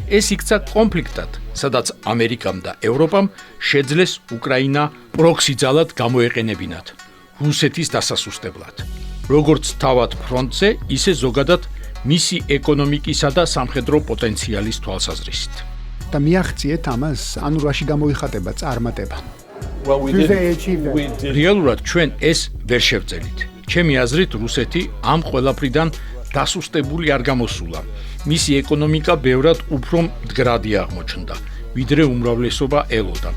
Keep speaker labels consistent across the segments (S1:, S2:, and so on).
S1: ეს იქცა კონფლიქტად, სადაც ამერიკამ და ევროპამ შეძლეს უკრაინა პროქსი ძალად გამოეყენებინათ რუსეთის დასასუსტებლად. როგორც თავად ფრონტზე, ისე ზოგადად მისი ეკონომიკისა და სამხედრო პოტენციალის თვალსაზრისით.
S2: და მიაღწიეთ ამას, ანუ რაში გამოიხატება წარმატება.
S1: რეალურად ჩვენ ეს ვერ შევძელით. ჩემი აზრით, რუსეთი ამ ყველაფრიდან დასუსტებული არ გამოსულა. მისი ეკონომიკა ბევრად უფრო მდგრადი აღმოჩნდა, ვიდრე უმრავლესობა ელოდა.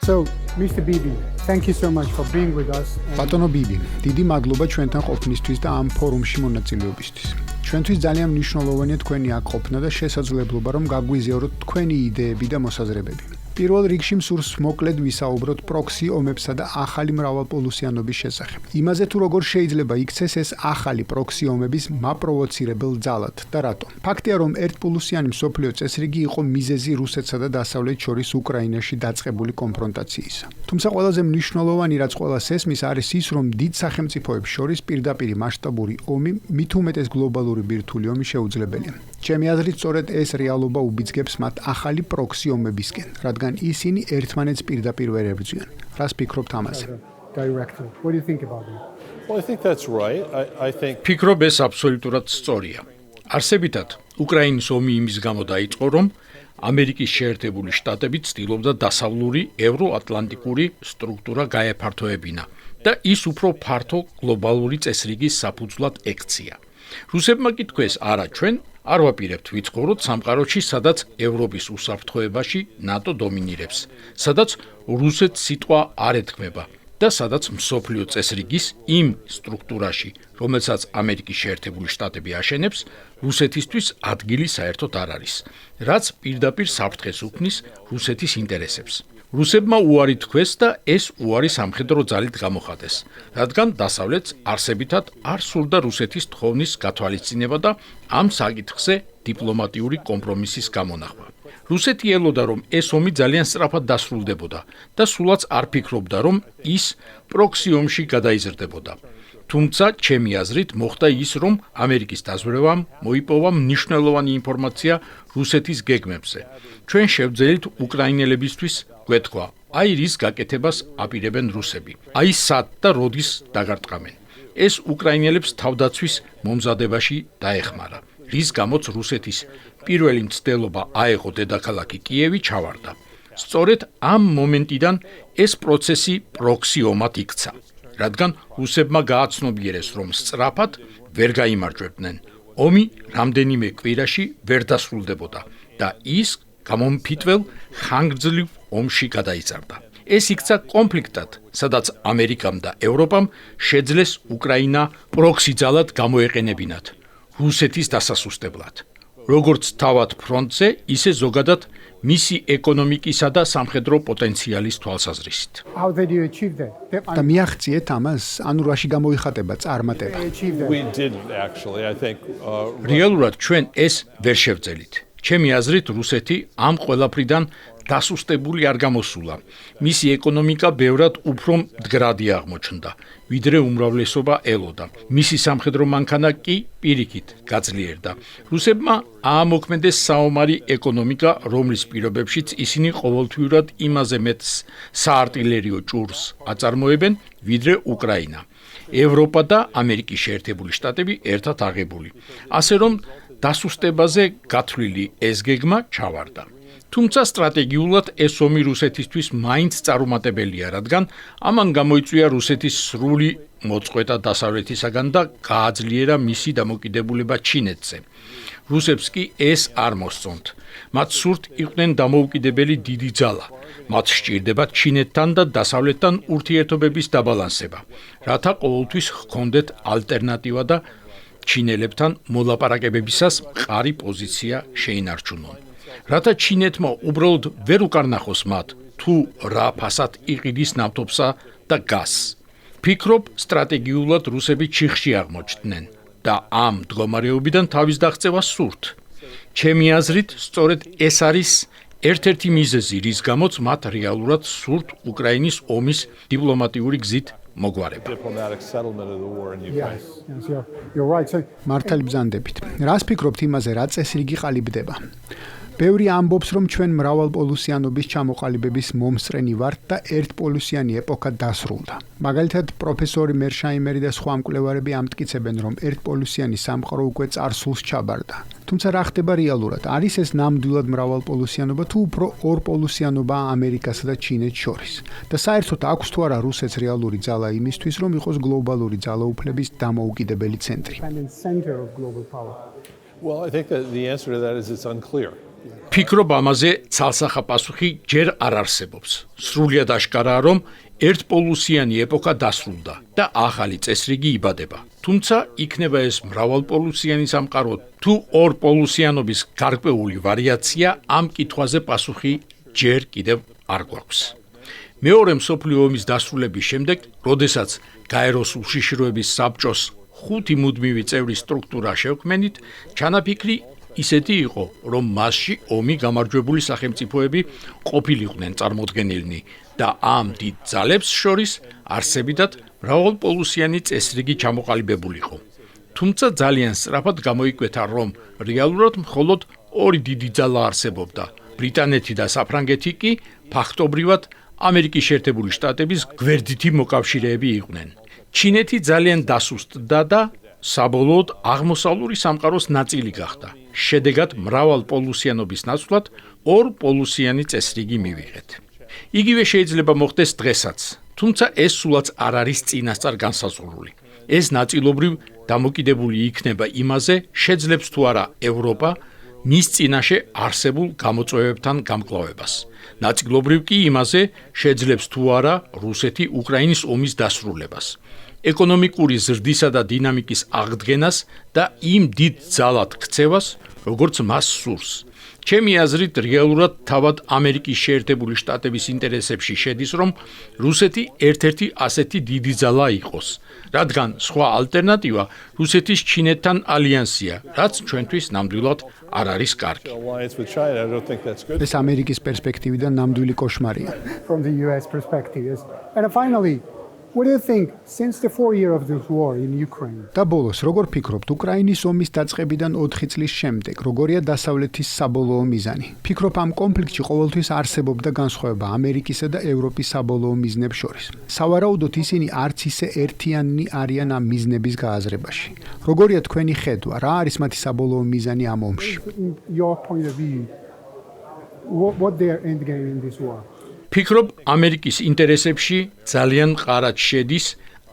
S2: So, Mr. Bibi, thank you so much for being with us. ბატონო ბიბი, დიდი მადლობა ჩვენთან ყოფნისთვის და ამ ფორუმში მონაწილეობისთვის. ჩვენთვის ძალიან მნიშვნელოვანია თქვენი აქ ყოფნა და შესაძლებლობა რომ გაგვიზიაროთ თქვენი იდეები და მოსაზრებები. პირველ რიგში მსურს მოკლედ ვისაუბროთ პროქსი ომებსა და ახალი მრავალპოლუსიანობის შესახებ. იმაზე თუ როგორ შეიძლება იქცეს ეს ახალი პროქსი ომების მაპროვოცირებელ ძალად და რატომ. ფაქტია რომ ერთპოლუსიანი მსოფლიო წესრიგი იყო მიზეზი რუსეთსა და დასავლეთ შორის უკრაინაში დაწყებული კონფრონტაციისა. თუმცა ყველაზე მნიშვნელოვანი რაც ყველას ესმის არის ის რომ დიდ სახელმწიფოებს შორის პირდაპირ მასშტაბური ომი მით უმეტეს გლობალური ბირთვული ომი შეუძლებელია. ჩემი აზრით სწორედ ეს რეალობა უბიძგებს მათ ახალი პროქსი ომებისკენ, რადგან ისინი ერთმანეთს პირდაპირ ვერ ებრძვიან. რას ფიქრობთ ამაზე?
S3: Director, what do you think about it?
S4: Well, I think that's right. I think
S1: ფიქრობ ეს აბსოლუტურად სწორია. არსებითად, უკრაინის ომი იმის გამო დაიწყო, რომ ამერიკის შეერთებული შტატები ცდილობდა დასავლური ევროატლანტიკური სტრუქტურა გაეფართოებინა და ის უფრო ფართო გლობალური წესრიგის საფუძვლად ექცია. რუსებმა კი თქვეს, არა ჩვენ არ ვაპირებთ ვიცხოვროთ სამყაროში, სადაც ევროპის უსაფრთხოებაში ნატო დომინირებს, სადაც რუსეთს სიტყვა არ ეთქმება და სადაც მსოფლიო წესრიგის იმ სტრუქტურაში, რომელსაც ამერიკის შეერთებული შტატები აშენებს, რუსეთისთვის ადგილი საერთოდ არ არის, რაც პირდაპირ საფრთხეს უქმნის რუსეთის ინტერესებს. რუსებმა უარი თქვეს და ეს უარი სამხედრო ძალით გამოხატეს, რადგან დასავლეთს არსებითად არ სურდა რუსეთის თხოვნის გათვალისწინება და ამ საკითხზე დიპლომატიური კომპრომისის გამონახვა. რუსეთი ელოდა, რომ ეს ომი ძალიან სწრაფად დასრულდებოდა და სულაც არ ფიქრობდა, რომ ის პროქსი ომში გადაიზრდებოდა. თუმცა, ჩემი აზრით, მოხდა ის, რომ ამერიკის დაზვრევამ მოიპოვა მნიშვნელოვანი ინფორმაცია რუსეთის გეგმებზე. ჩვენ შევძელით უკრაინელებისთვის გვეთქვა, აი რის გაკეთებას აპირებენ რუსები, აი სად და როდის დაგარტყამენ. ეს უკრაინელებს თავდაცვის მომზადებაში დაეხმარა, რის გამოც რუსეთის პირველი მცდელობა აეღო დედაქალაქი კიევი ჩავარდა. სწორედ ამ მომენტიდან ეს პროცესი პროქსი ომად იქცა, რადგან რუსებმა გააცნობიერეს, რომ სწრაფად ვერ გაიმარჯვებდნენ. ომი რამდენიმე კვირაში ვერ დასრულდებოდა და ის გამომფიტվել ხანგრძლივ ომში გადაიზარდა. ეს იქცა კონფლიქტად, სადაც ამერიკამ და ევროპამ შეძლეს უკრაინა პროქსი ძალად გამოეყენებინათ რუსეთის დასასუსტებლად. როგორც თავად ფრონტზე, ისე ზოგადად მისი ეკონომიკისა და სამხედრო პოტენციალის თვალსაზრისით.
S3: How did you achieve that?
S2: და მიაღწიეთ ამას, ანუ რაში გამოიხატება წარმატება.
S4: we did actually. I think
S1: რეალურად ჩვენ ეს ვერ შევძელით. ჩემი აზრით, რუსეთი ამ ყველაფრიდან დასუსტებული არ გამოსულა. მისი ეკონომიკა ბევრად უფრო მდგრადი აღმოჩნდა, ვიდრე უმრავლესობა ელოდა. მისი სამხედრო მანქანა კი პირიქით გაძლიერდა. რუსებმა აამოქმედეს საომარი ეკონომიკა, რომლის პირობებშიც ისინი ყოველთვიურად იმაზე მეტს საარტილერიო ჭურს აწარმოებენ, ვიდრე უკრაინა. ევროპა და ამერიკის შეერთებული შტატები ერთად აღებული. ასე რომ დასუსტებაზე გათვლილი ეს გეგმა ჩავარდა. თუმცა სტრატეგიულად ეს ომი რუსეთისთვის მაინც წარუმატებელია, რადგან ამან გამოიწვია რუსეთის სრული მოწყვეტა დასავლეთისაგან და გააძლიერა მისი დამოკიდებულება ჩინეთზე. რუსებს კი ეს არ მოსწონთ. მათ სურთ იყვნენ დამოუკიდებელი დიდი ძალა. მათ სჭირდებათ ჩინეთთან და დასავლეთთან ურთიერთობების დაბალანსება, რათა ყოველთვის ჰქონდეთ ალტერნატივა და ჩინელებთან მოლაპარაკებებისას მყარი პოზიცია შეინარჩუნონ. რათა ჩინეთმა უბრალოდ ვერ უკარნახოს მათ, თუ რა ფასად იყიდის ნავთობსა და გაზს. ფიქრობ, სტრატეგიულად რუსები ჩიხში აღმოჩნდნენ და ამ მდგომარეობიდან თავის დაღწევა სურთ. ჩემი აზრით, სწორედ ეს არის ერთ-ერთი მიზეზი, რის გამოც მათ რეალურად სურთ უკრაინის ომის დიპლომატიური გზით მოგვარება.
S4: diplomatic settlement of the war in Ukraine.
S3: Yes, you're right. So,
S2: მართალი ბრძანდებით. რას ფიქრობთ იმაზე, რა წესრიგი ყალიბდება? ბევრი ამბობს, რომ ჩვენ მრავალპოლუსიანობის ჩამოყალიბების მომსწრენი ვართ და ერთპოლუსიანი ეპოქა დასრულდა. მაგალითად, პროფესორი მერშაიმერი და სხვა მკვლევარები ამტკიცებენ, რომ ერთპოლუსიანი სამყარო უკვე წარსულს ჩაბარდა. თუმცა რა ხდება რეალურად? არის ეს ნამდვილად მრავალპოლუსიანობა თუ უფრო ორპოლუსიანობა ამერიკასა და ჩინეთს შორის? და საერთოდ აქვს თუ არა რუსეთს რეალური ძალა იმისთვის, რომ იყოს გლობალური ძალაუფლების დამოუკიდებელი ცენტრი?
S3: and center of global power.
S4: Well, I think that the answer to that is it's unclear.
S1: ფიქრობ ამაზე ცალსახა პასუხი ჯერ არ არსებობს. სრულიად აშკარაა, რომ ერთპოლუსიანი ეპოქა დასრულდა და ახალი წესრიგი იბადება. თუმცა იქნება ეს მრავალპოლუსიანი სამყარო თუ ორპოლუსიანობის გარკვეული ვარიაცია, ამ კითხვაზე პასუხი ჯერ კიდევ არ გვაქვს. მეორე მსოფლიო ომის დასრულების შემდეგ, როდესაც გაეროს უშიშროების საბჭოს 5 მუდმივი წევრის სტრუქტურა შევქმენით, ჩანაფიქრი ისეთი იყო, რომ მასში ომი გამარჯვებული სახელმწიფოები ყოფილიყვნენ წარმოდგენილნი და ამ დიდ ძალებს შორის არსებითად მრავალპოლუსიანი წესრიგი ჩამოყალიბებულიყო. თუმცა ძალიან სწრაფად გამოიკვეთა, რომ რეალურად მხოლოდ ორი დიდი ძალა არსებობდა. ბრიტანეთი და საფრანგეთი კი ფაქტობრივად ამერიკის შეერთებული შტატების გვერდითი მოკავშირეები იყვნენ. ჩინეთი ძალიან დასუსტდა და საბოლოოდ აღმოსავლური სამყაროს ნაწილი გახდა. შედეგად მრავალპოლუსიანობის ნაცვლად ორპოლუსიანი წესრიგი მივიღეთ. იგივე შეიძლება მოხდეს დღესაც, თუმცა ეს სულაც არ არის წინასწარ განსაზღვრული. ეს ნაწილობრივ დამოკიდებული იქნება იმაზე, შეძლებს თუ არა ევროპა მის წინაშე არსებულ გამოწვევებთან გამკლავებას. ნაწილობრივ კი იმაზე, შეძლებს თუ არა რუსეთი უკრაინის ომის დასრულებას. ეკონომიკური ზრდისა და დინამიკის აღდგენას და იმ დიდ ძალად ქცევას, როგორც მას სურს. ჩემი აზრით, რეალურად თავად ამერიკის შეერთებული შტატების ინტერესებში შედის, რომ რუსეთი ერთ-ერთი ასეთი დიდი ძალა იყოს, რადგან სხვა ალტერნატივა რუსეთის ჩინეთთან ალიანსია, რაც ჩვენთვის ნამდვილად არ არის კარგი.
S4: Alliance with China, I don't think that's good.
S2: ეს ამერიკის პერსპექტივიდან ნამდვილი კოშმარია.
S3: From the US perspective. Yes. And finally, what do you think since the 4 years of this war in Ukraine?
S2: და ბოლოს, როგორ ფიქრობთ, უკრაინის ომის დაწყებიდან 4 წლის შემდეგ, როგორია დასავლეთის საბოლოო მიზანი? ფიქრობ, ამ კონფლიქტში ყოველთვის არსებობდა განსხვავება ამერიკისა და ევროპის საბოლოო მიზნებს შორის. სავარაუდოდ ისინი არც ისე ერთიანნი არიან ამ მიზნების გააზრებაში. როგორია თქვენი ხედვა, რა არის მათი საბოლოო მიზანი ამ ომში?
S3: In your point of view, what their end game in this war?
S1: ფიქრობ, ამერიკის ინტერესებში ძალიან მყარად შედის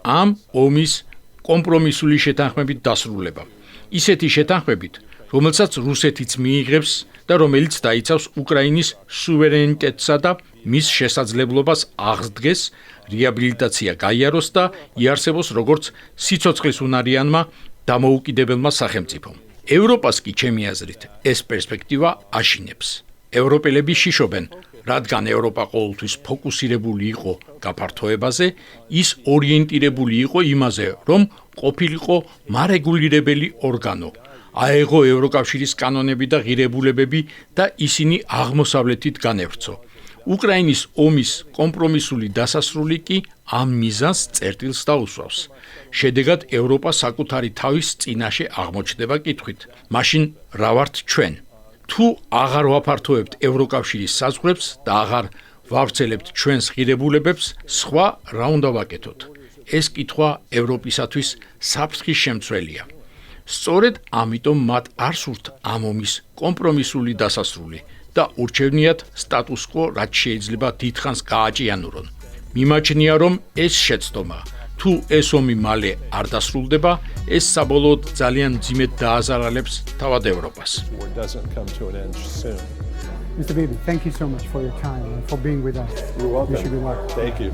S1: ამ ომის კომპრომისული შეთანხმებით დასრულება. ისეთი შეთანხმებით, რომელსაც რუსეთიც მიიღებს და რომელიც დაიცავს უკრაინის სუვერენიტეტსა და მის შესაძლებლობას აღდგეს, რეაბილიტაცია გაიაროს და იარსებოს როგორც სიცოცხლის უნარიანმა დამოუკიდებელმა სახელმწიფომ. ევროპას კი ჩემი აზრით ეს პერსპექტივა აშინებს. ევროპელები შიშობენ, რადგან ევროპა ყოველთვის ფოკუსირებული იყო გაფართოებაზე, ის ორიენტირებული იყო იმაზე, რომ ყოფილიყო მარეგულირებელი ორგანო, აეღო ევროკავშირის კანონები და ღირებულებები და ისინი აღმოსავლეთით განევრცო. უკრაინის ომის კომპრომისული დასასრული კი ამ მიზანს წერტილს დაუსვავს. შედეგად ევროპა საკუთარი თავის წინაშე აღმოჩნდება კითხვით, მაშინ რა ვართ ჩვენ? თუ აღარ ვაფართოებთ ევროკავშირის საზღვრებს და აღარ ვავრცელებთ ჩვენს ღირებულებებს, სხვა რა უნდა ვაკეთოთ? ეს კითხვა ევროპისათვის საფრთხის შემცველია. სწორედ ამიტომ მათ არ სურთ ამ ომის კომპრომისული დასასრული და ურჩევნიათ სტატუს კვო, რაც შეიძლება დიდხანს გააჭიანურონ. მიმაჩნია, რომ ეს შეცდომა, თუ ეს ომი მალე არ დასრულდება, ეს საბოლოოდ ძალიან მძიმედ დააზარალებს თავად ევროპას.
S4: War doesn't come to an end soon.
S3: Mr. Bibi, thank you so much for your time and for being with us.
S4: You're welcome.
S3: Wish you good luck.
S4: Thank you.